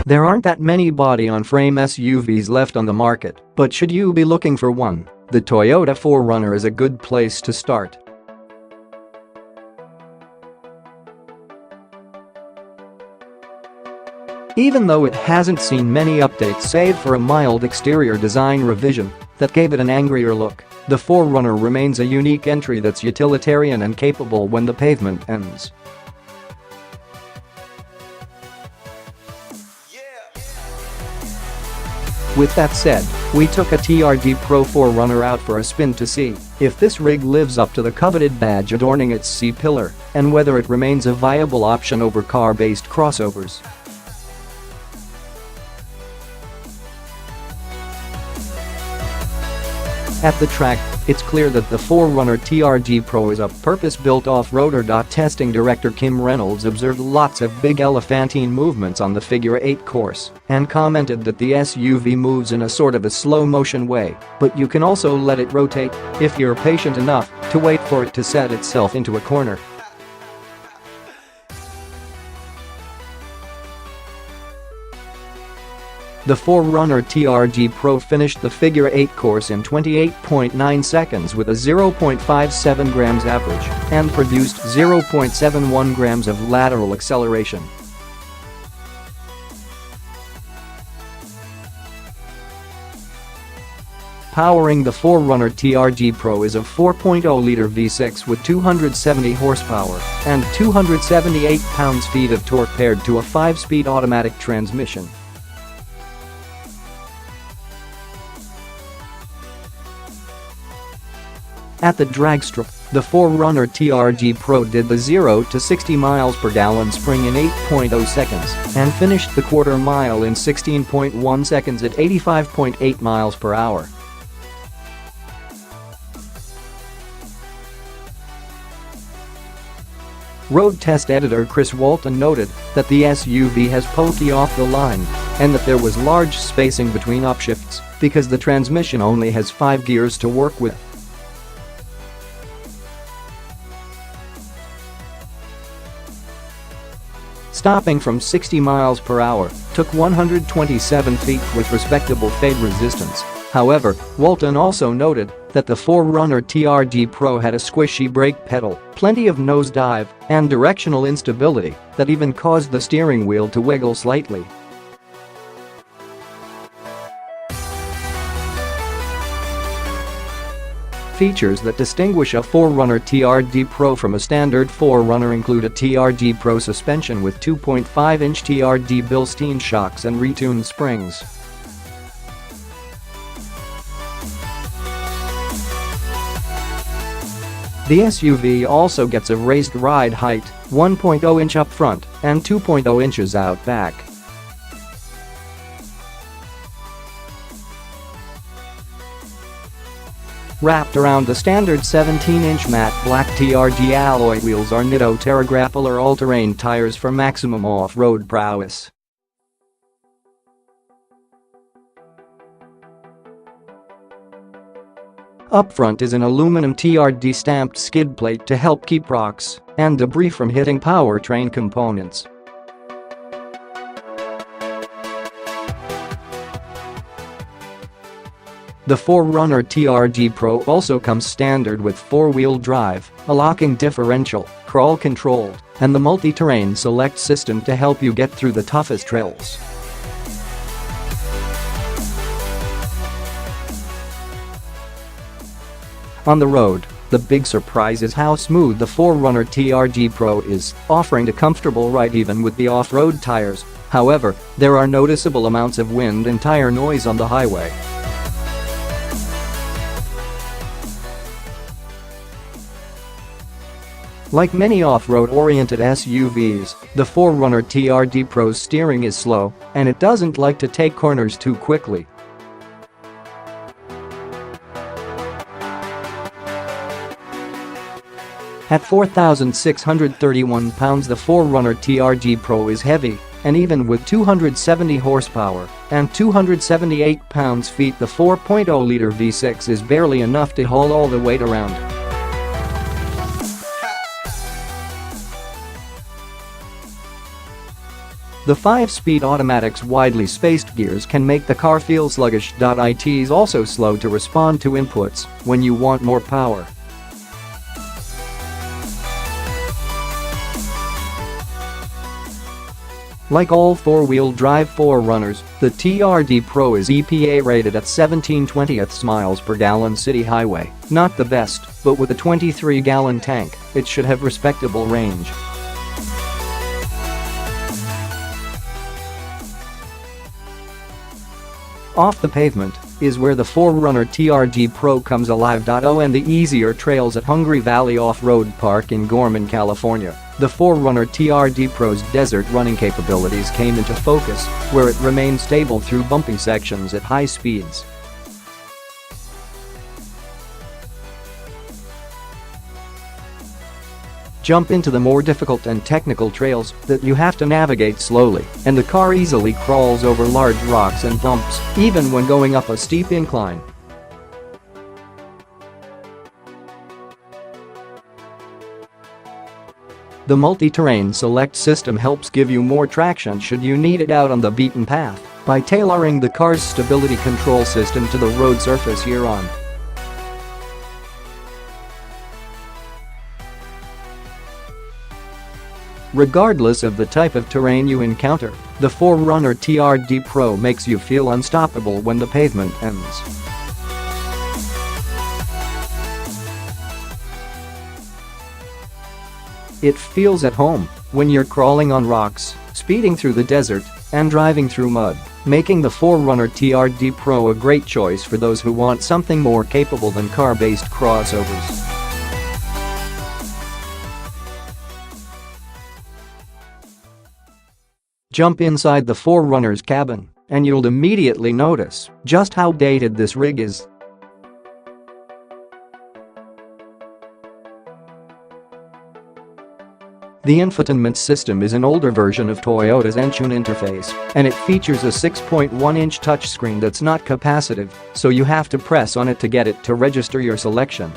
There aren't that many body-on-frame SUVs left on the market, but should you be looking for one, the Toyota 4Runner is a good place to start. Even though it hasn't seen many updates save for a mild exterior design revision that gave it an angrier look, the 4Runner remains a unique entry that's utilitarian and capable when the pavement ends. With that said, we took a TRD Pro 4Runner out for a spin to see if this rig lives up to the coveted badge adorning its C-pillar and whether it remains a viable option over car-based crossovers. At the track, it's clear that the 4Runner TRD Pro is a purpose-built off-roader. Testing director Kim Reynolds observed lots of big elephantine movements on the Figure 8 course and commented that the SUV moves in a sort of a slow-motion way, but you can also let it rotate if you're patient enough to wait for it to set itself into a corner. The 4Runner TRD Pro finished the Figure 8 course in 28.9 seconds with a 0.57 grams average and produced 0.71 grams of lateral acceleration. Powering the 4Runner TRD Pro is a 4.0-liter V6 with 270 horsepower and 278 pounds-feet of torque paired to a 5-speed automatic transmission. At the drag strip, the 4Runner TRD Pro did the 0 to 60 miles per gallon spring in 8.0 seconds and finished the quarter mile in 16.1 seconds at 85.8 miles per hour. Road test editor Chris Walton noted that the SUV has pokey off the line and that there was large spacing between upshifts because the transmission only has 5 gears to work with. Stopping from 60 miles per hour took 127 feet with respectable fade resistance. However, Walton also noted that the 4Runner TRD Pro had a squishy brake pedal, plenty of nosedive, and directional instability that even caused the steering wheel to wiggle slightly. Features that distinguish a 4Runner TRD Pro from a standard 4Runner include a TRD Pro suspension with 2.5-inch TRD Bilstein shocks and retuned springs. The SUV also gets a raised ride height, 1.0 inch up front and 2.0 inches out back. Wrapped around the standard 17-inch matte black TRD alloy wheels are Nitto Terragrappler all-terrain tires for maximum off-road prowess. Up front is an aluminum TRD stamped skid plate to help keep rocks and debris from hitting powertrain components. The 4Runner TRD Pro also comes standard with 4-wheel drive, a locking differential, crawl control, and the multi-terrain select system to help you get through the toughest trails. On the road, the big surprise is how smooth the 4Runner TRD Pro is, offering a comfortable ride even with the off-road tires. However, there are noticeable amounts of wind and tire noise on the highway. Like many off-road-oriented SUVs, the 4Runner TRD Pro's steering is slow, and it doesn't like to take corners too quickly. At 4,631 pounds, the 4Runner TRD Pro is heavy, and even with 270 horsepower and 278 pounds-feet, the 4.0-liter V6 is barely enough to haul all the weight around. The 5-speed automatic's widely spaced gears can make the car feel sluggish. It's also slow to respond to inputs when you want more power. Like all four-wheel drive 4Runners, the TRD Pro is EPA rated at 17/20 miles per gallon city highway. Not the best, but with a 23-gallon tank, it should have respectable range. Off the pavement is where the 4Runner TRD Pro comes alive. And the easier trails at Hungry Valley Off-Road Park in Gorman, California. The 4Runner TRD Pro's desert running capabilities came into focus, where it remained stable through bumpy sections at high speeds. Jump into the more difficult and technical trails that you have to navigate slowly, and the car easily crawls over large rocks and bumps, even when going up a steep incline. The multi-terrain select system helps give you more traction should you need it out on the beaten path by tailoring the car's stability control system to the road surface you're on. Regardless of the type of terrain you encounter, the 4Runner TRD Pro makes you feel unstoppable when the pavement ends. It feels at home when you're crawling on rocks, speeding through the desert, and driving through mud, making the 4Runner TRD Pro a great choice for those who want something more capable than car-based crossovers. Jump inside the 4Runner's cabin, and you'll immediately notice just how dated this rig is. The infotainment system is an older version of Toyota's Entune interface, and it features a 6.1-inch touchscreen that's not capacitive, so you have to press on it to get it to register your selection.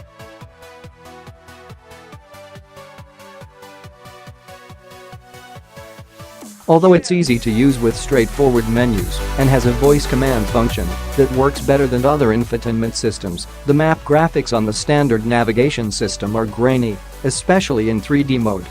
Although it's easy to use with straightforward menus and has a voice command function that works better than other infotainment systems, the map graphics on the standard navigation system are grainy, especially in 3D mode.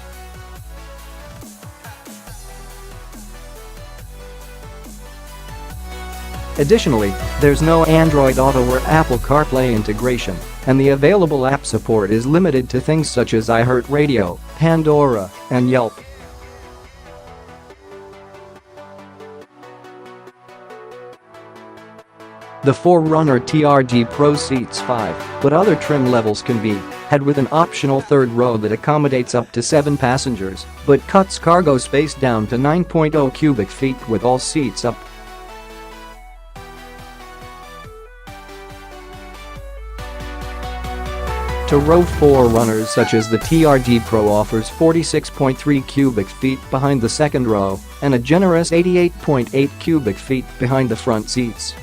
Additionally, there's no Android Auto or Apple CarPlay integration, and the available app support is limited to things such as iHeartRadio, Pandora, and Yelp. The 4Runner TRD Pro seats 5, but other trim levels can be had with an optional third row that accommodates up to 7 passengers, but cuts cargo space down to 9.0 cubic feet with all seats up. To row 4Runners such as the TRD Pro offers 46.3 cubic feet behind the second row and a generous 88.8 cubic feet behind the front seats.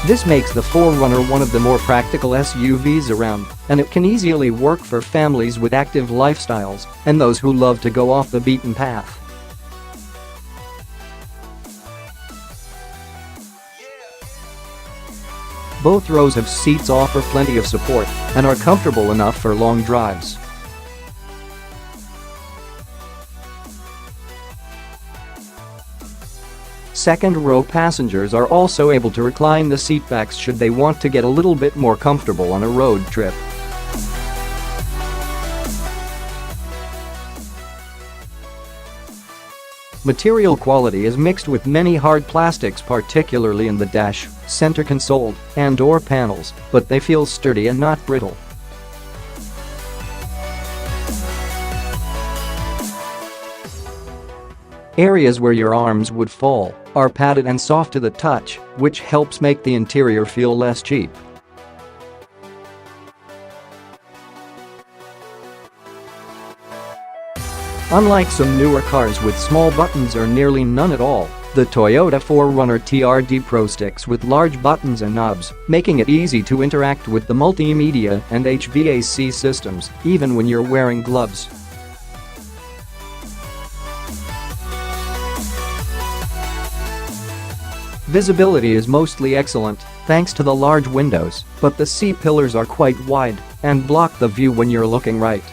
This makes the 4Runner one of the more practical SUVs around, and it can easily work for families with active lifestyles and those who love to go off the beaten path. Both rows of seats offer plenty of support and are comfortable enough for long drives. Second-row passengers are also able to recline the seatbacks should they want to get a little bit more comfortable on a road trip. Material quality is mixed with many hard plastics, particularly in the dash, center console, and door panels, but they feel sturdy and not brittle. Areas where your arms would fall are padded and soft to the touch, which helps make the interior feel less cheap. Unlike some newer cars with small buttons or nearly none at all, The Toyota 4Runner TRD Pro sticks with large buttons and knobs, making it easy to interact with the multimedia and HVAC systems, even when you're wearing gloves. Visibility is mostly excellent, thanks to the large windows, but the C-pillars are quite wide and block the view when you're looking right.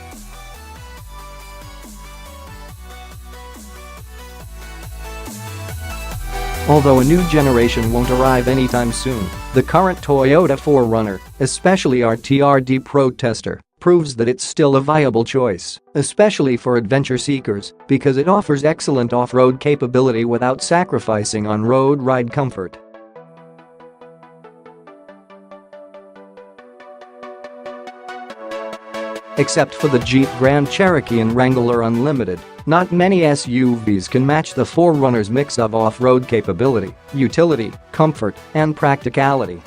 Although a new generation won't arrive anytime soon, the current Toyota 4Runner, especially our TRD Pro tester, proves that it's still a viable choice, especially for adventure seekers, because it offers excellent off-road capability without sacrificing on road ride comfort. Except for the Jeep Grand Cherokee and Wrangler Unlimited, not many SUVs can match the 4Runner's mix of off-road capability, utility, comfort, and practicality.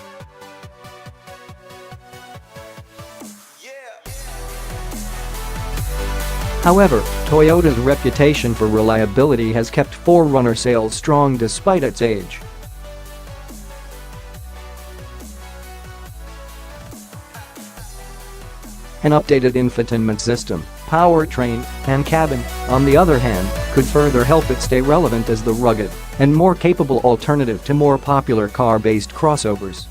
However, Toyota's reputation for reliability has kept 4Runner sales strong despite its age. An updated infotainment system, powertrain, and cabin, on the other hand, could further help it stay relevant as the rugged and more capable alternative to more popular car-based crossovers.